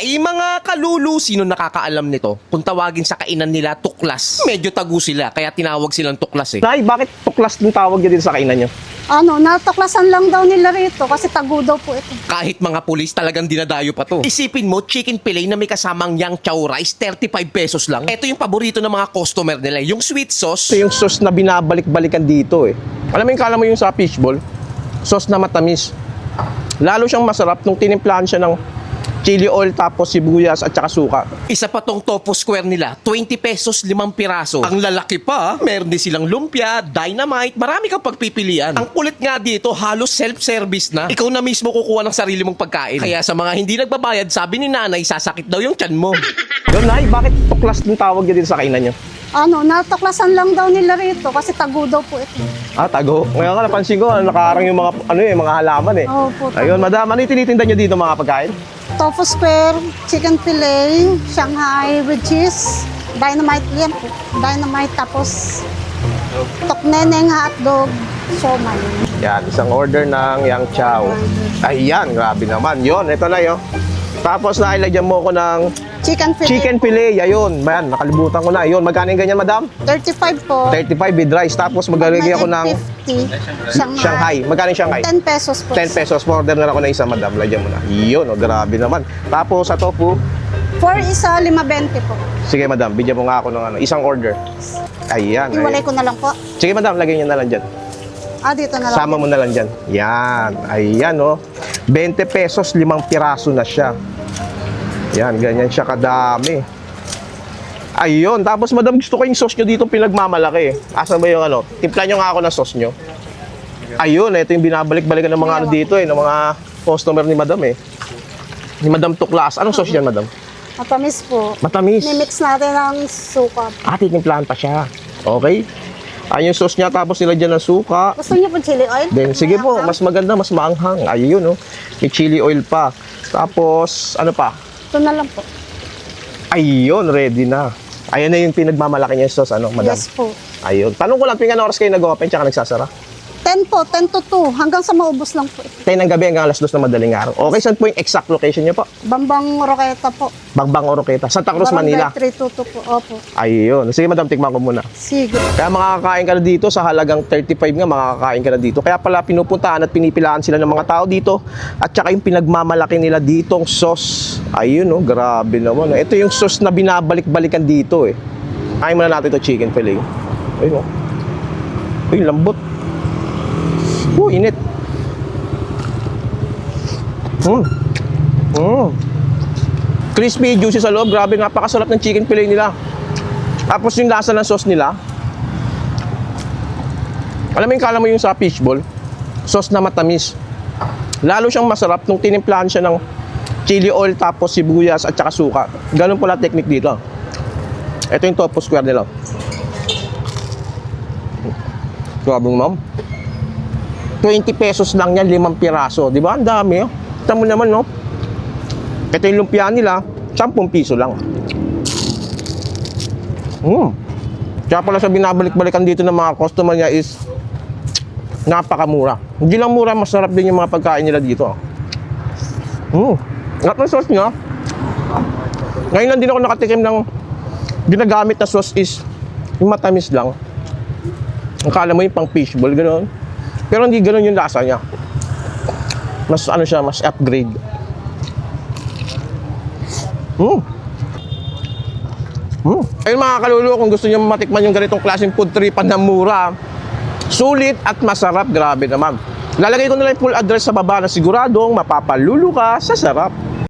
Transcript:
Ay mga kalulu, sino nakakaalam nito? Kung tawagin sa kainan nila, tuklas. Medyo tagu sila, kaya tinawag silang tuklas eh. Nay, bakit tuklas yung tawag niya dito sa kainan niyo? Natuklasan lang daw nila rito kasi tagu daw po ito. Kahit mga pulis talagang dinadayo pa to. Isipin mo, chicken fillet na may kasamang yang chow rice, 35 pesos lang. Ito yung paborito ng mga customer nila, yung sweet sauce. Ito yung sauce na binabalik-balikan dito eh. Alam mo yung kala mo yung sa fishball? Sauce na matamis. Lalo siyang masarap nung tinimplahan siya ng chili oil tapos sibuyas at saka suka. Isa pa tong tofu square nila, 20 pesos 5 piraso. Ang lalaki pa, meron din silang lumpia, dynamite, marami kang pagpipilian. Ang kulit nga dito, halos self-service na. Ikaw na mismo kukuha ng sarili mong pagkain. Kaya sa mga hindi nagbabayad, sabi ni nanay, sasakit daw yung tiyan mo. Yun, Nay, bakit tuklas yung tawag niya dito sa kainan niyo? Natuklasan lang daw nila rito kasi tagu daw po ito. Tago. Ngayon ka napansin ko, nakaharang yung mga mga halaman eh. Opo. Ayun, madam, ano yung tinitinda niyo dito mga pagkain? Tofu square, chicken fillet, Shanghai with cheese, dynamite yan po. Dynamite tapos tokneneng hotdog, siomai. Yan, isang order ng yang chow. Ayan, grabe naman. Yun, ito na yun. Tapos nailagyan mo ko ng Chicken fillet. chicken fillet. Ayun, man, nakalimutan ko na. Yun, magkano yung ganyan, madam? 35 po. 35 with rice. Tapos maglalagay ako ng 50. Shanghai. Magkano yung Shanghai? 10 pesos po. 10 pesos. Order na ako na isa, madam. Lagyan mo na. Yun, grabe naman. Tapos sa tofu. For isa, 5.20 po. Sige, madam. Bigyan mo nga ako ng isang order. Ayan. Iwalay ko na lang po. Sige, madam. Lagyan niyo na lang dyan. Dito na lang. Sama mo na lang dyan. Yan. Ayan, oh. 20 pesos, 5 piraso na siya. Yan, ganyan siya kadami. Ayun. Tapos, madam, gusto ko yung sauce nyo dito pinagmamalaki. Asan ba yung ano? Timpla nyo nga ako ng sauce nyo. Ayun, ito yung binabalik-balikan ng mga ano dito eh, ng mga customer ni madam eh. Ni Madam Tuklas. Anong sauce yan, madam? Matamis po. Matamis. Mimix natin ng suka. Titimplahan pa siya. Okay. Ayun yung sauce niya, tapos nilagyan ng suka. Gusto niyo po chili oil? Then, sige po, mas maganda, mas maanghang. Ayun, oh. May chili oil pa. Tapos, ano pa? Ito na lang po. Ayun, ready na. Ayun na yung pinagmamalaki niya yung sauce, ano, madam? Yes po. Ayun. Tanong ko lang, tuwing ano oras kayo nag-open tsaka nagsasara? 10 po, 10 to 2. Hanggang sa maubos lang po. 10 ng gabi hanggang alas 2 na madaling araw. Okay, saan po yung exact location niyo po? Bambang Roqueta po. Bangbang Oroqueta, Santa Cruz, Barangay Manila. 322 po. Opo. Ayun. Sige, madam, tikman ko muna. Sige. Kaya makakakain ka na dito sa halagang 35 nga, makakakain ka na dito. Kaya pala pinupuntahan at pinipilaan sila ng mga tao dito. At saka yung pinagmamalaki nila ditong sauce. Ayun, oh, grabe naman. Ito yung sauce na binabalik-balikan dito eh. Kain muna natin ito, chicken fillet. Ayun, oh. Uy, lambot. Init. Crispy, juicy sa loob. Grabe, napakasarap ng chicken fillet nila. Tapos yung lasa ng sauce nila. Alam mo yung kala mo yung sa fishball? Sauce na matamis. Lalo siyang masarap nung tinimplahan siya ng chili oil tapos sibuyas at saka suka. Ganun pala technique dito. Ito yung tofu square nila. Grabe ma'am. 20 pesos lang yan, 5 piraso. Di ba? Ang dami, oh. Kita mo naman, no? Ito yung lumpia nila, 10 piso lang. Kaya pala sa binabalik-balikan dito ng mga customer niya is napakamura. Hindi lang mura, masarap din yung mga pagkain nila dito. At ang sauce niya, ngayon lang din ako nakatikim ng ginagamit na sauce is yung matamis lang. Akala mo yung pang fishball, gano'n. Pero hindi gano'n yung lasa niya. Mas ano siya, mas upgrade. Ayun mga kalulu, kung gusto niyo matikman yung ganitong klaseng food tripan na mura, sulit at masarap, grabe naman. Lalagay ko na lang yung full address sa baba na siguradong mapapalulu ka sa sarap.